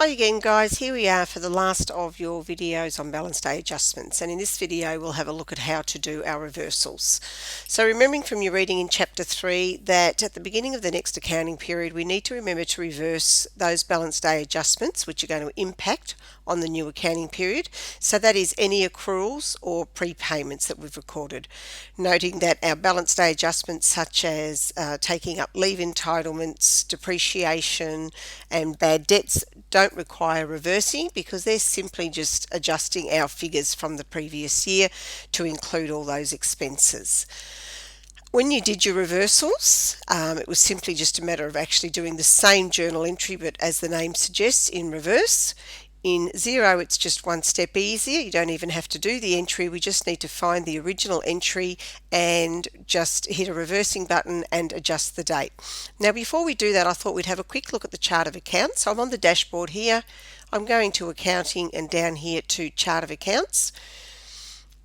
Hi again guys, here we are for the last of your videos on balance day adjustments, and in this video we'll have a look at how to do our reversals. So remembering from your reading in chapter 3 that at the beginning of the next accounting period we need to remember to reverse those balance day adjustments which are going to impact on the new accounting period. So that is any accruals or prepayments that we've recorded. Noting that our balance day adjustments such as taking up leave entitlements, depreciation and bad debts don't require reversing because they're simply just adjusting our figures from the previous year to include all those expenses. When you did your reversals, it was simply just a matter of actually doing the same journal entry, but as the name suggests, in reverse. In Xero, it's just one step easier. You don't even have to do the entry. We just need to find the original entry and just hit a reversing button and adjust the date. Now, before we do that, I thought we'd have a quick look at the chart of accounts. So I'm on the dashboard here. I'm going to accounting and down here to chart of accounts.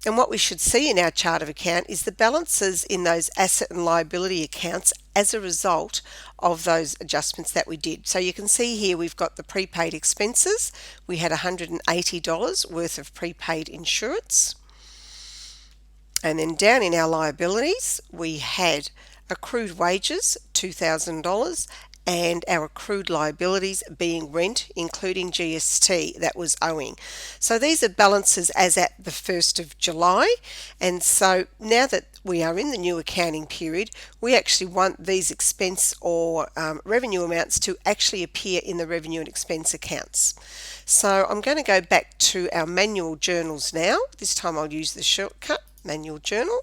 And what we should see in our chart of account is the balances in those asset and liability accounts as a result of those adjustments that we did. So you can see here we've got the prepaid expenses. We had $180 worth of prepaid insurance. And then down in our liabilities we had accrued wages, $2,000, and our accrued liabilities being rent, including GST that was owing. So these are balances as at the 1st of July. And so now that we are in the new accounting period, we actually want these expense or revenue amounts to actually appear in the revenue and expense accounts. So I'm going to go back to our manual journals now. This time I'll use the shortcut, manual journal.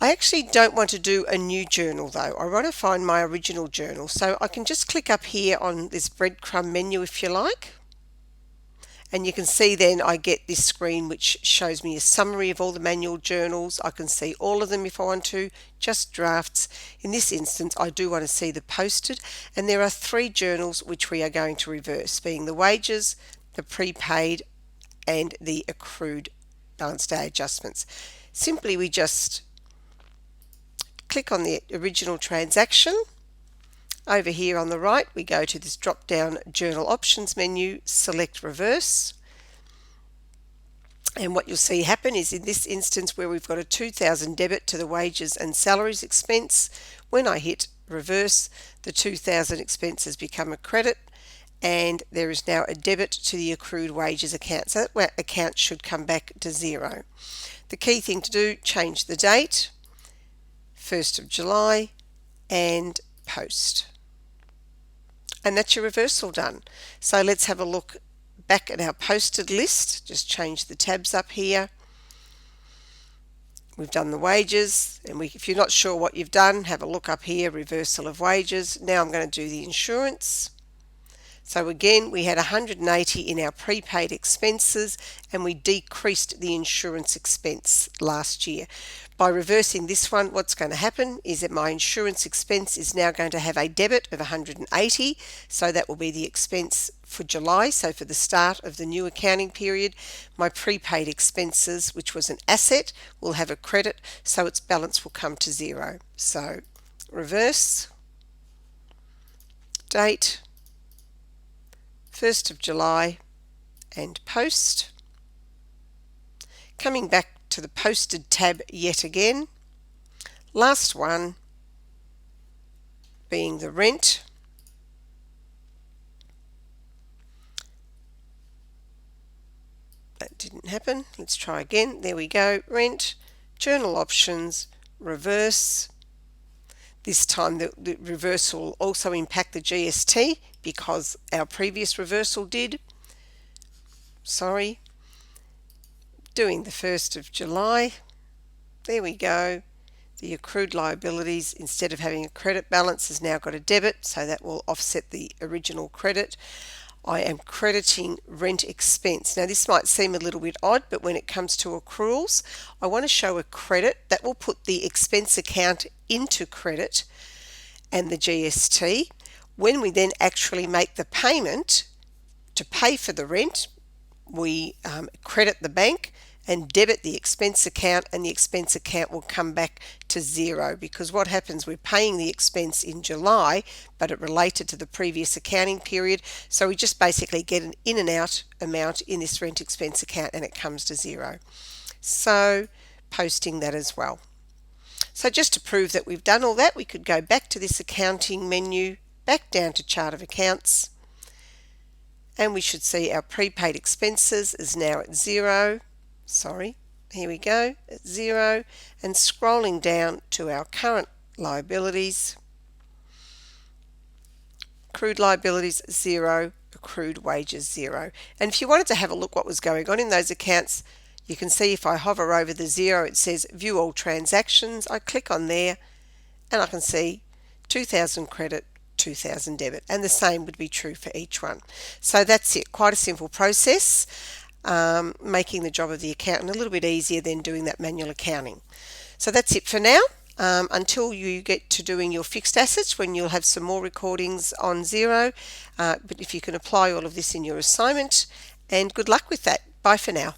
I actually don't want to do a new journal though. I want to find my original journal. So I can just click up here on this breadcrumb menu if you like. And you can see then I get this screen which shows me a summary of all the manual journals. I can see all of them if I want to, just drafts. In this instance I do want to see the posted, and there are 3 journals which we are going to reverse, being the wages, the prepaid and the accrued balance day adjustments. Simply we just click on the original transaction. Over here on the right we go to this drop down journal options menu, select reverse, and what you'll see happen is in this instance where we've got a $2,000 debit to the wages and salaries expense, when I hit reverse the $2,000 expenses become a credit and there is now a debit to the accrued wages account. So that account should come back to zero. The key thing to do, change the date, 1st of July, and post. And that's your reversal done. So let's have a look back at our posted list. Just change the tabs up here. We've done the wages, and if you're not sure what you've done, have a look up here, reversal of wages. Now I'm going to do the insurance. So again, we had 180 in our prepaid expenses and we decreased the insurance expense last year. By reversing this one, what's going to happen is that my insurance expense is now going to have a debit of 180. So that will be the expense for July. So for the start of the new accounting period, my prepaid expenses, which was an asset, will have a credit. So its balance will come to zero. So reverse, date, 1st of July, and post. Coming back to the posted tab yet again. Last one being the rent. That didn't happen. Let's try again. There we go. Rent, journal options, reverse. This time the reversal will also impact the GST because our previous reversal did. Doing the 1st of July. There we go. The accrued liabilities, instead of having a credit balance, has now got a debit, so that will offset the original credit. I am crediting rent expense. Now this might seem a little bit odd, but when it comes to accruals, I want to show a credit that will put the expense account into credit and the GST. When we then actually make the payment to pay for the rent, we credit the bank and debit the expense account, and the expense account will come back to zero, because what happens, we're paying the expense in July, but it related to the previous accounting period, so we just basically get an in and out amount in this rent expense account and it comes to zero. So posting that as well. So just to prove that we've done all that, we could go back to this accounting menu, back down to chart of accounts, and we should see our prepaid expenses is now at zero. Sorry, here we go, at zero, and scrolling down to our current liabilities, accrued liabilities zero, accrued wages zero. And if you wanted to have a look what was going on in those accounts, you can see if I hover over the zero, it says view all transactions. I click on there and I can see 2,000 credit, 2,000 debit, and the same would be true for each one. So that's it, quite a simple process, making the job of the accountant a little bit easier than doing that manual accounting. So that's it for now. Until you get to doing your fixed assets, when you'll have some more recordings on Xero, but if you can apply all of this in your assignment, and good luck with that. Bye for now.